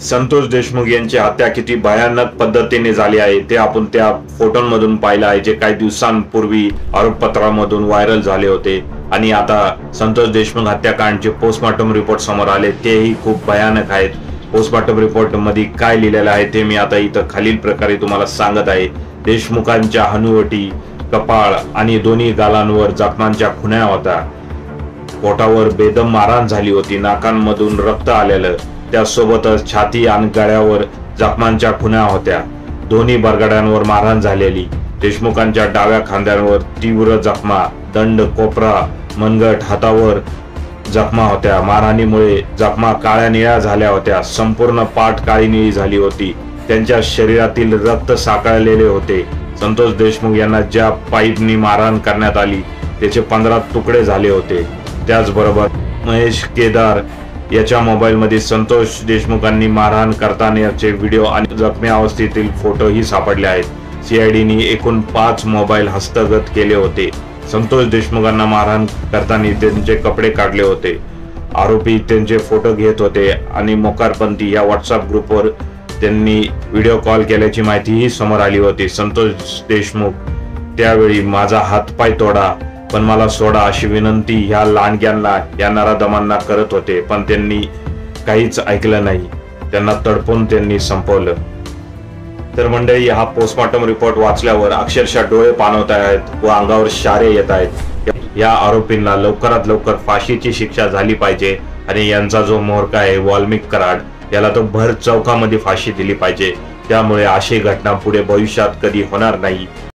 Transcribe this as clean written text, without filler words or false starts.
संतोष देशमुख यांची हत्या किती भयानक पद्धतीने झाली आहे ते आपण त्या फोटोंमधून पाहिलं आहे, जे काही दिवसांपूर्वी आरोपपत्रामधून व्हायरल झाले होते। आणि आता संतोष देशमुख हत्याकांडचे पोस्टमॉर्टम रिपोर्ट समोर आले, तेही खूप भयानक आहेत। पोस्टमॉर्टम रिपोर्ट मध्ये काय लिहिलेलं आहे ते मी आता इथं खालील प्रकारे तुम्हाला सांगत आहे। देशमुखांच्या हनुवटी, कपाळ आणि दोन्ही गालांवर जखमांच्या खुणा होत्या। पोटावर बेदम मारहाण झाली होती, नाकांमधून रक्त आलेलं, त्यासोबतच छाती आणि गळ्यावर जखमांच्या खुणा होत्या। दोन्ही बरगड्यांवर मारहाण झालेली। देशमुखांच्या डाव्या खांद्यावर तीव्र जखमा, दंड, कोपरा, मनगट, हातावर जखमा होत्या। मारहाणीमुळे जखमा काळ्या निळ्या झाल्या होत्या। संपूर्ण पाठ काळी निळी झाली होती। त्यांच्या शरीरातील रक्त साकळलेले होते। संतोष देशमुख यांना ज्या पाईपनी मारहाण करण्यात आली त्याचे 15 तुकडे झाले होते। त्याचबरोबर महेश केदार याच्या मोबाईल मध्ये संतोष देशमुखांनी मारहाण करतानाचे व्हिडिओ आणि जखमी अवस्थेतील फोटोही सापडले आहेत। सीआयडीने एकूण 5 मोबाईल हस्तगत केले होते। संतोष देशमुखांना मारहाण करताना त्यांचे कपडे काढले होते। आरोपी त्यांचे फोटो घेत होते आणि मोकारपंथी या व्हॉट्सअप ग्रुपवर त्यांनी व्हिडिओ कॉल केल्याची माहितीही समोर आली होती। संतोष देशमुख त्यावेळी माझा हातपाय तोडा पण मला सोडा अशी विनंती ह्या लांडग्यांना, या नराधमांना करत होते, पण त्यांनी काहीच ऐकलं नाही। त्यांना तडपून त्यांनी संपवलं। तर मंडळी, हा पोस्टमॉर्टम रिपोर्ट वाचल्यावर अक्षरशः डोळे पाणवत आहेत व अंगावर शारे येत आहेत। या आरोपींना लवकरात लवकर फाशीची शिक्षा झाली पाहिजे आणि यांचा जो म्होरका आहे वाल्मिक कराड, याला तो भर चौकामध्ये फाशी दिली पाहिजे। त्यामुळे अशी घटना पुढे भविष्यात कधी होणार नाही।